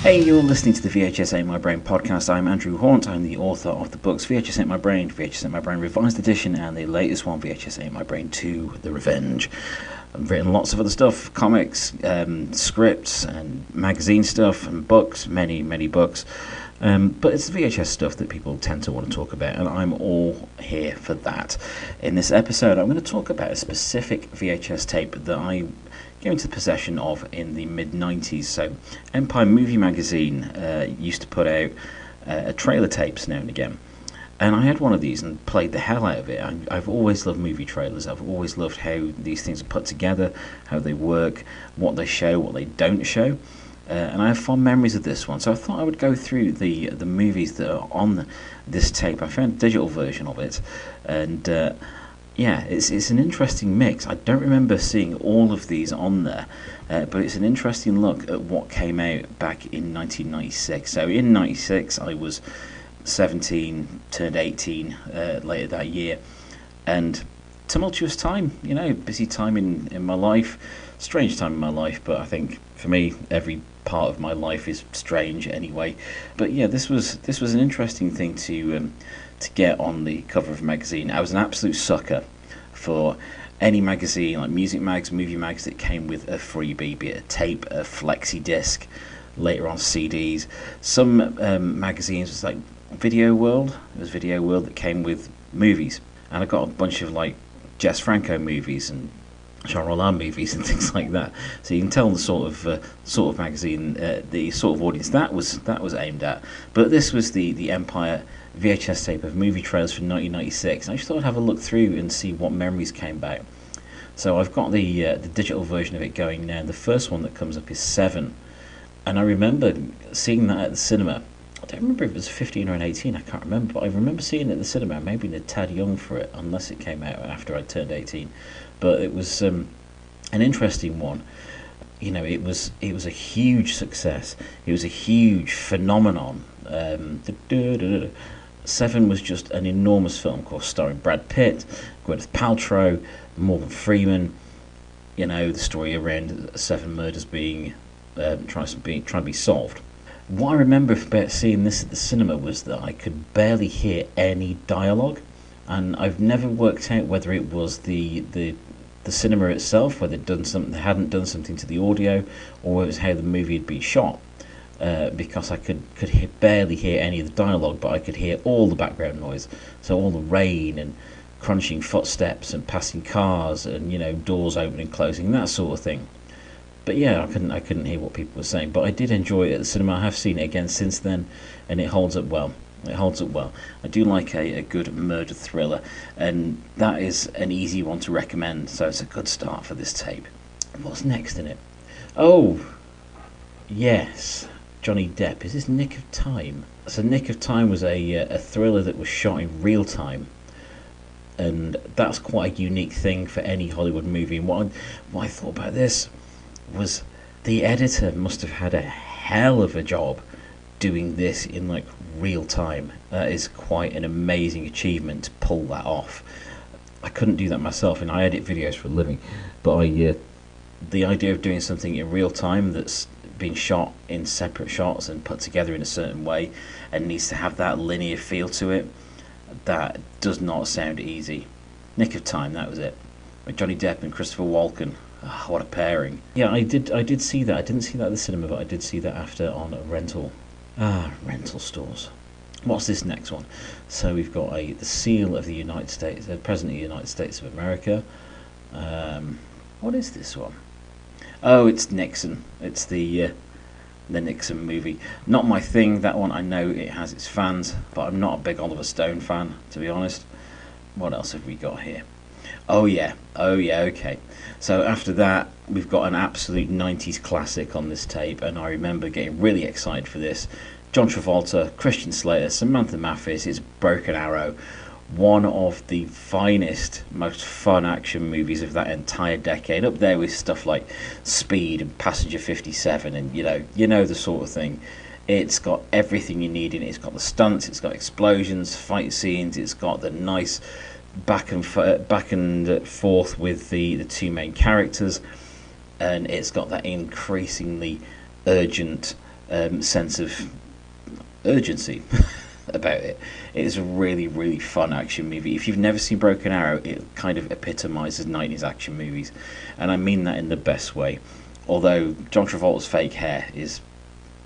Hey, you're listening to the VHS Ate My Brain podcast. I'm Andrew Haunt. I'm the author of the books VHS Ate My Brain, VHS Ate My Brain Revised Edition, and the latest one, VHS Ate My Brain 2, The Revenge. I've written lots of other stuff, comics, scripts, and magazine stuff, and books, many books. But it's the VHS stuff that people tend to want to talk about, and I'm all here for that. In this episode, I'm going to talk about a specific VHS tape that I came into possession of in the mid-90s. So Empire Movie Magazine used to put out trailer tapes now and again. And I had one of these and played the hell out of it. I've always loved movie trailers. I've always loved how these things are put together, how they work, what they show, what they don't show. And I have fond memories of this one. So I thought I would go through the movies that are on this tape. I found a digital version of it. And yeah, it's an interesting mix. I don't remember seeing all of these on there, but it's an interesting look at what came out back in 1996. So in 96, I was 17, turned 18 later that year, and tumultuous time, busy time in my life, strange time in my life, but I think for me, every part of my life is strange anyway. But yeah, this was an interesting thing to get on the cover of a magazine. I was an absolute sucker for any magazine, like music mags, movie mags, that came with a freebie, be it a tape, a flexi disc, later on CDs. Some magazines was like Video World. It was Video World that came with movies, and I got a bunch of like Jess Franco movies and Jean Rollin movies and things like that. So you can tell the sort of magazine, the sort of audience that was aimed at. But this was the Empire VHS tape of movie trailers from 1996. And I just thought I'd have a look through and see what memories came back. So I've got the digital version of it going now. The first one that comes up is 7, and I remember seeing that at the cinema. I don't remember if it was 15 or an 18, I can't remember, but I remember seeing it at the cinema. Maybe a tad young for it, unless it came out after I turned 18. But it was an interesting one. It was a huge success. It was a huge phenomenon. 7 was just an enormous film, of course, starring Brad Pitt, Gwyneth Paltrow, Morgan Freeman. The story around 7 murders being trying to be solved. What I remember about seeing this at the cinema was that I could barely hear any dialogue, and I've never worked out whether it was the cinema itself, whether they hadn't done something to the audio, or it was how the movie had been shot. Because I could barely hear any of the dialogue, but I could hear all the background noise. So all the rain and crunching footsteps and passing cars and doors opening and closing, that sort of thing. But yeah, I couldn't hear what people were saying, but I did enjoy it at the cinema. I have seen it again since then, and it holds up well. I do like a good murder thriller, and that is an easy one to recommend, so it's a good start for this tape. What's next in it? Oh, yes, Johnny Depp. Is this Nick of Time? So Nick of Time was a thriller that was shot in real time, and that's quite a unique thing for any Hollywood movie. And what I thought about this was the editor must have had a hell of a job doing this in like real time. That is quite an amazing achievement to pull that off. I couldn't do that myself, and I edit videos for a living, but the idea of doing something in real time that's been shot in separate shots and put together in a certain way and needs to have that linear feel to it, that does not sound easy. Nick of Time, that was it, with Johnny Depp and Christopher Walken. Oh, what a pairing. Yeah, I did see that. I didn't see that at the cinema, but I did see that after on a rental stores. What's this next one? So we've got the seal of the United States, the President of the United States of America. What is this one? Oh, it's Nixon. It's the Nixon movie. Not my thing, that one. I know it has its fans, but I'm not a big Oliver Stone fan, to be honest. What else have we got here? Oh yeah, okay. So after that, we've got an absolute 90s classic on this tape, and I remember getting really excited for this. John Travolta, Christian Slater, Samantha Mathis, it's Broken Arrow. One of the finest, most fun action movies of that entire decade, up there with stuff like Speed and Passenger 57, and you know the sort of thing. It's got everything you need in it. It's got the stunts, it's got explosions, fight scenes, it's got the nice back and forth with the two main characters, and it's got that increasingly urgent sense of urgency about it. It's a really, really fun action movie. If you've never seen Broken Arrow, it kind of epitomises 90s action movies, and I mean that in the best way. Although John Travolta's fake hair is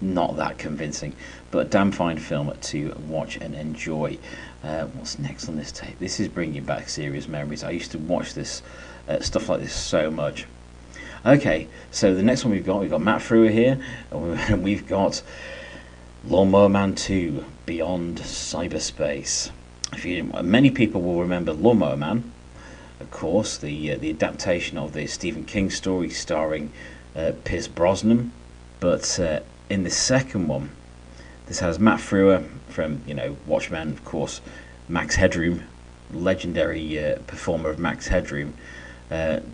not that convincing, but a damn fine film to watch and enjoy. What's next on this tape? This is bringing back serious memories. I used to watch this stuff like this so much. Okay, so the next one we've got Matt Frewer here, and we've got Lawnmower Man 2 Beyond Cyberspace. Many people will remember Lawnmower Man, of course, the adaptation of the Stephen King story starring Pierce Brosnan. But in the second one, this has Matt Frewer from Watchmen, of course, Max Headroom, legendary performer of Max Headroom,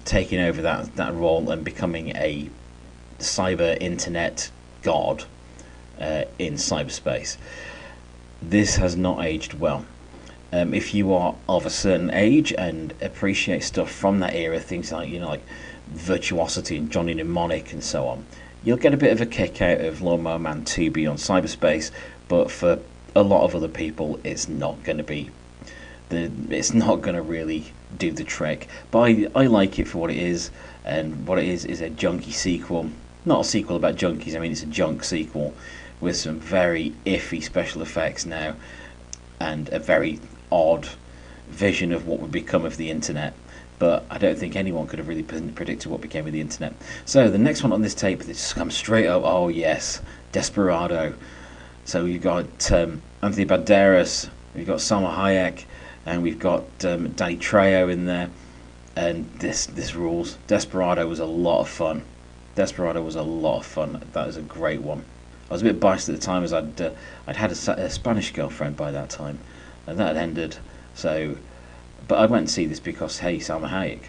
taking over that role and becoming a cyber internet god in cyberspace. This has not aged well. If you are of a certain age and appreciate stuff from that era, things like Virtuosity and Johnny Mnemonic and so on, you'll get a bit of a kick out of Lawnmower Man 2 Beyond Cyberspace. But for a lot of other people, it's not going to really do the trick. But I like it for what it is, and what it is a junky sequel. Not a sequel about junkies. I mean, it's a junk sequel with some very iffy special effects now, and a very odd vision of what would become of the internet. But I don't think anyone could have really predicted what became of the internet. So the next one on this tape, this just comes straight up. Oh yes, Desperado. So we've got Anthony Banderas, we've got Salma Hayek, and we've got Danny Trejo in there. And this rules. Desperado was a lot of fun. That was a great one. I was a bit biased at the time, as I'd had a Spanish girlfriend by that time, and that had ended. So, but I went to see this because, hey, Salma Hayek.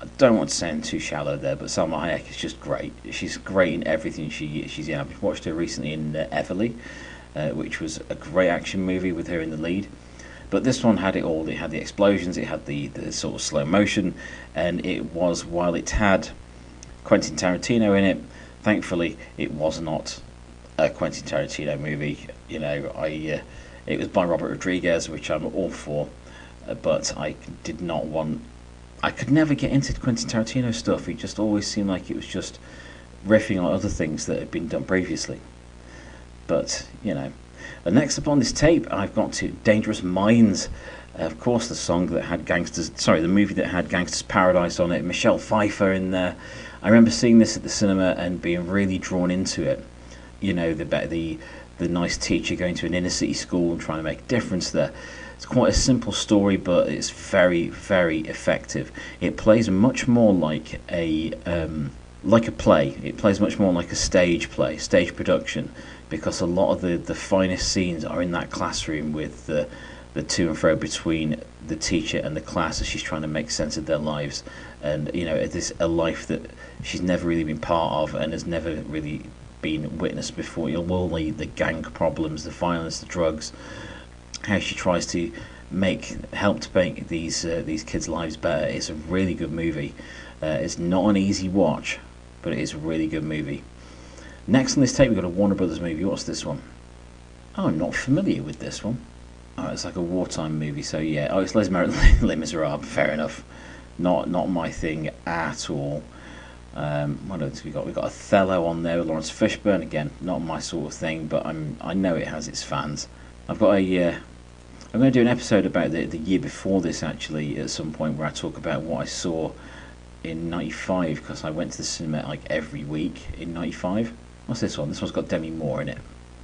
I don't want to sound too shallow there, but Salma Hayek is just great. She's great in everything she's in. I've watched her recently in Everly, which was a great action movie with her in the lead. But this one had it all. It had the explosions, it had the sort of slow motion, and it was, while it had Quentin Tarantino in it, thankfully it was not a Quentin Tarantino movie. It was by Robert Rodriguez, which I'm all for, but I could never get into Quentin Tarantino stuff. It just always seemed like it was just riffing on other things that had been done previously. But, And next up on this tape, I've got to Dangerous Minds. Of course, the movie that had Gangster's Paradise on it, Michelle Pfeiffer in there. I remember seeing this at the cinema and being really drawn into it. The nice teacher going to an inner city school and trying to make a difference there. It's quite a simple story, but it's very, very effective. It plays much more like a play. It plays much more like a stage play, stage production, because a lot of the finest scenes are in that classroom with the to and fro between the teacher and the class as she's trying to make sense of their lives. And, it's a life that she's never really been part of and has never really been witnessed before. The gang problems, the violence, the drugs, how she tries to help to make these kids' lives better. It's a really good movie. It's not an easy watch, but it is a really good movie. Next on this tape, we've got a Warner Brothers movie. What's this one? Oh, I'm not familiar with this one. Oh, it's like a wartime movie, so yeah. Oh, it's Les Miserables. Fair enough. Not my thing at all. What else we got? We've got Othello on there with Lawrence Fishburne. Again, not my sort of thing, but I know it has its fans. I'm going to do an episode about the year before this, actually, at some point, where I talk about what I saw in 95, because I went to the cinema like every week in 95. What's this one? This one's got Demi Moore in it.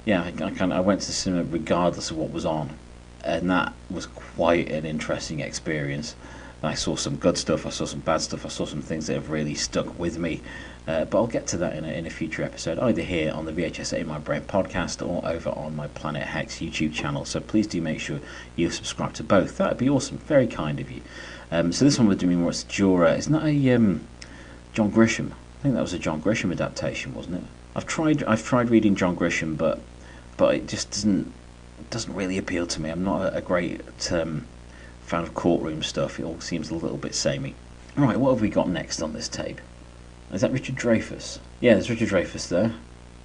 Yeah, I went to the cinema regardless of what was on, and that was quite an interesting experience. I saw some good stuff, I saw some bad stuff, I saw some things that have really stuck with me, but I'll get to that in a future episode, either here on the VHS Ate My Brain podcast or over on my Planet Hex YouTube channel. So please do make sure you subscribe to both. That would be awesome, very kind of you. So this one we're doing more, it's Jura. It's not a John Grisham. I think that was a John Grisham adaptation, wasn't it? I've tried reading John Grisham, but it just doesn't really appeal to me. I'm not a great fan of courtroom stuff. It all seems a little bit samey. Right, what have we got next on this tape? Is that Richard Dreyfuss? Yeah, there's Richard Dreyfuss there.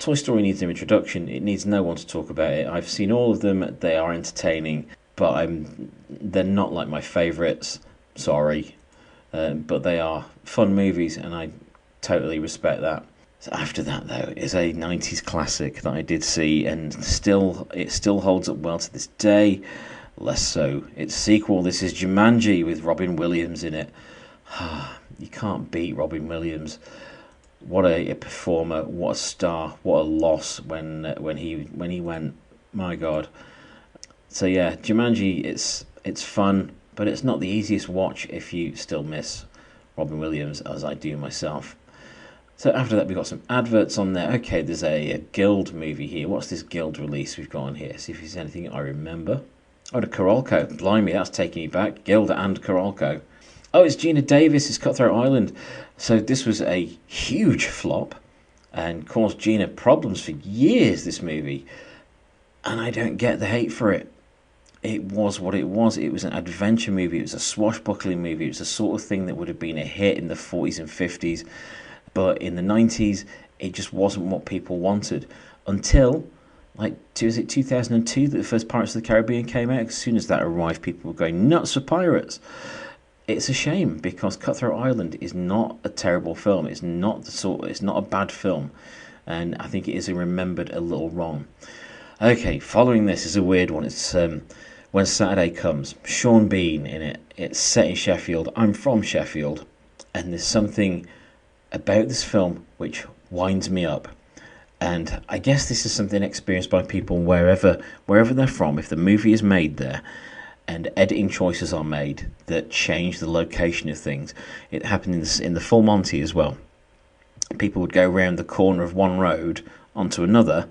Toy Story needs no introduction. It needs no one to talk about it. I've seen all of them. They are entertaining, but they're not like my favourites. Sorry. But they are fun movies, and I totally respect that. So after that, though, is a 90s classic that I did see, and it still holds up well to this day. Less so its sequel. This is Jumanji with Robin Williams in it. You can't beat Robin Williams. What a performer! What a star! What a loss when he went. My God. So yeah, Jumanji. It's fun, but it's not the easiest watch if you still miss Robin Williams, as I do myself. So after that, we've got some adverts on there. Okay, there's a Guild movie here. What's this Guild release we've got on here? See if there's anything I remember. Oh, the Coralco. Blimey, that's taking me back. Guild and Coralco. Oh, it's Gina Davis. It's Cutthroat Island. So this was a huge flop and caused Gina problems for years, this movie. And I don't get the hate for it. It was what it was. It was an adventure movie. It was a swashbuckling movie. It was the sort of thing that would have been a hit in the 40s and 50s. But in the 90s, it just wasn't what people wanted. Until, was it 2002 that the first Pirates of the Caribbean came out? As soon as that arrived, people were going nuts for pirates. It's a shame, because Cutthroat Island is not a terrible film. It's not a bad film. And I think it is remembered a little wrong. Okay, following this is a weird one. It's When Saturday Comes. Sean Bean in it. It's set in Sheffield. I'm from Sheffield. And there's something about this film which winds me up. And I guess this is something experienced by people wherever they're from. If the movie is made there and editing choices are made that change the location of things. It happened in the Full Monty as well. People would go round the corner of one road onto another,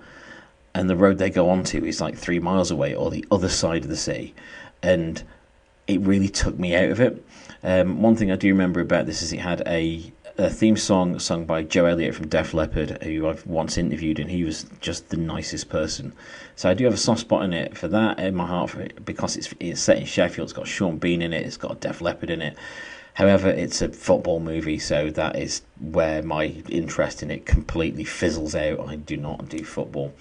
and the road they go onto is like 3 miles away or the other side of the sea. And it really took me out of it. One thing I do remember about this is it had a theme song sung by Joe Elliott from Def Leppard, who I've once interviewed, and he was just the nicest person. So I do have a soft spot in it for that in my heart for it, because it's set in Sheffield. It's got Sean Bean in it. It's got Def Leppard in it. However, it's a football movie, so that is where my interest in it completely fizzles out. I do not do football.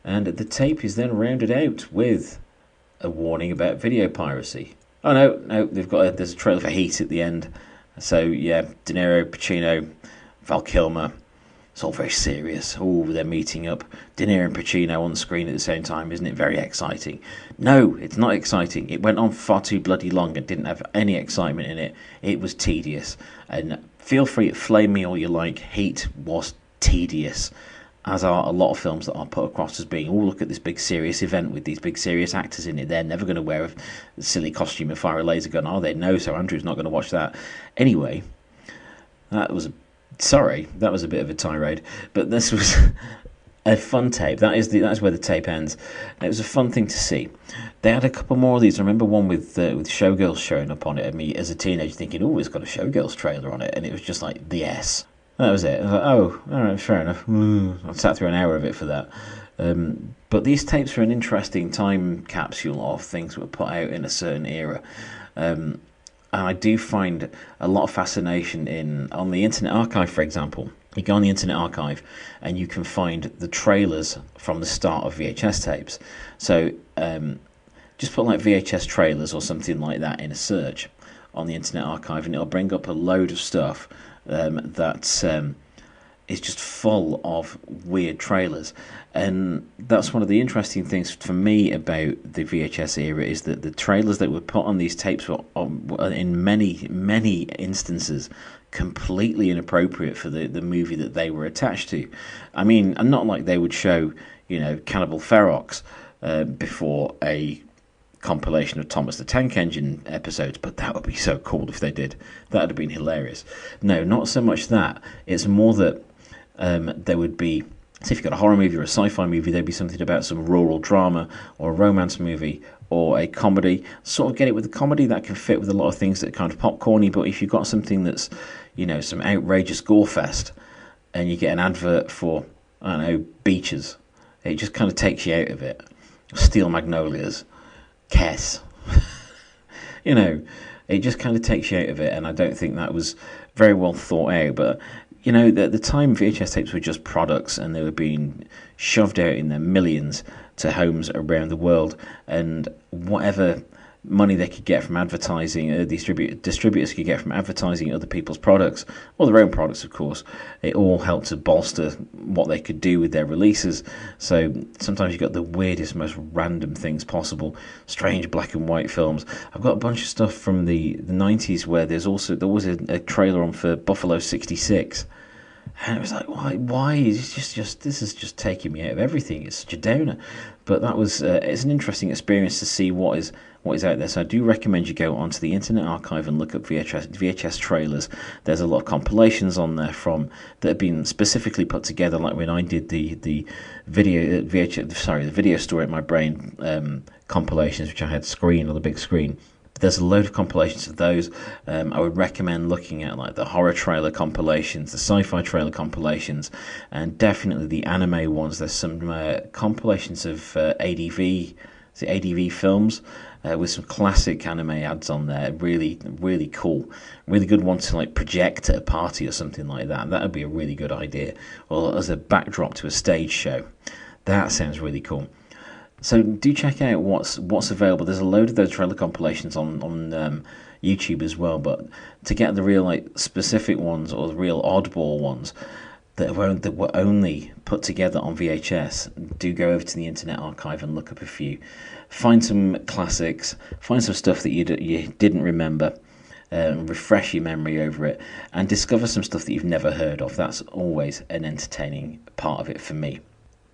And the tape is then rounded out with a warning about video piracy. Oh no, there's a trailer for Heat at the end. So yeah, De Niro, Pacino, Val Kilmer. It's all very serious. Oh, they're meeting up. De Niro and Pacino on the screen at the same time. Isn't it very exciting? No, it's not exciting. It went on far too bloody long and didn't have any excitement in it. It was tedious. And feel free to flame me all you like. Heat was tedious, as are a lot of films that are put across as being, oh, look at this big serious event with these big serious actors in it. They're never going to wear a silly costume and fire a laser gun, are they? No, so Andrew's not going to watch that. Anyway, that was a bit of a tirade, but this was a fun tape. That's where the tape ends. It was a fun thing to see. They had a couple more of these. I remember one with Showgirls showing up on it, and me as a teenager thinking, oh, it's got a Showgirls trailer on it, and it was just like the S. That was it. I was like, oh, all right, fair enough. I sat through an hour of it for that. But these tapes are an interesting time capsule of things that were put out in a certain era. And I do find a lot of fascination on the Internet Archive, for example. You go on the Internet Archive and you can find the trailers from the start of VHS tapes. So just put like VHS trailers or something like that in a search on the Internet Archive, and it'll bring up a load of stuff that is just full of weird trailers. And that's one of the interesting things for me about the VHS era, is that the trailers that were put on these tapes were in many instances completely inappropriate for the movie that they were attached to. I mean, and not like they would show, Cannibal Ferox before a compilation of Thomas the Tank Engine episodes, but that would be so cool if they did. That would have been hilarious. No, not so much that. It's more that there would be, say if you've got a horror movie or a sci-fi movie, there'd be something about some rural drama or a romance movie or a comedy. Sort of get it with a comedy that can fit with a lot of things that are kind of popcorny, but if you've got something that's, some outrageous gore fest, and you get an advert for, I don't know, beaches, it just kind of takes you out of it. Steel Magnolias, Kess. It just kind of takes you out of it, and I don't think that was very well thought out. But At the time, VHS tapes were just products, and they were being shoved out in their millions to homes around the world, and whatever money they could get from advertising, distributors could get from advertising other people's products, or their own products, of course, it all helped to bolster what they could do with their releases. So sometimes you got the weirdest, most random things possible, strange black and white films. I've got a bunch of stuff from the 90s where there was a trailer on for Buffalo 66. And it was like, why? It's just this is just taking me out of everything. It's such a downer. But that was it's an interesting experience to see what is out there. So I do recommend you go onto the Internet Archive and look up VHS trailers. There's a lot of compilations on there that have been specifically put together, like when I did the video Story Ate My Brain compilations, which I had screen on the big screen. There's a load of compilations of those. I would recommend looking at like the horror trailer compilations, the sci-fi trailer compilations, and definitely the anime ones. There's some compilations of ADV films with some classic anime ads on there. Really, really cool. Really good one to like project at a party or something like that. That would be a really good idea. Or as a backdrop to a stage show. That sounds really cool. So do check out what's available. There's a load of those trailer compilations on YouTube as well. But to get the real like specific ones or the real oddball ones that were only put together on VHS, do go over to the Internet Archive and look up a few. Find some classics. Find some stuff that you didn't remember. Refresh your memory over it, and discover some stuff that you've never heard of. That's always an entertaining part of it for me.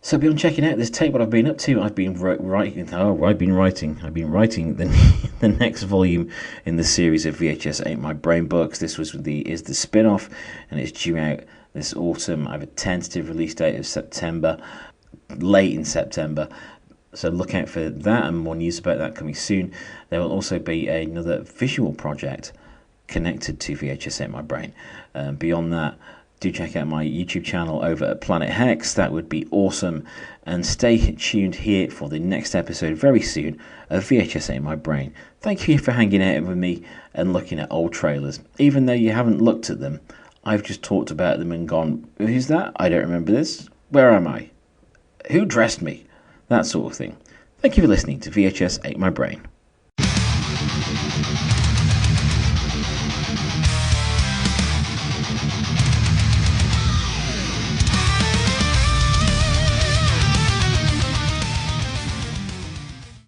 So beyond checking out this tape, what I've been up to, I've been writing the next volume in the series of VHS Ate My Brain books. This is the spin-off, and it's due out this autumn. I have a tentative release date of September, late in September. So look out for that, and more news about that coming soon. There will also be another visual project connected to VHS Ate My Brain. Beyond that, do check out my YouTube channel over at Planet Hex. That would be awesome. And stay tuned here for the next episode very soon of VHS Ate My Brain. Thank you for hanging out with me and looking at old trailers. Even though you haven't looked at them, I've just talked about them and gone, who's that? I don't remember this. Where am I? Who dressed me? That sort of thing. Thank you for listening to VHS Ate My Brain.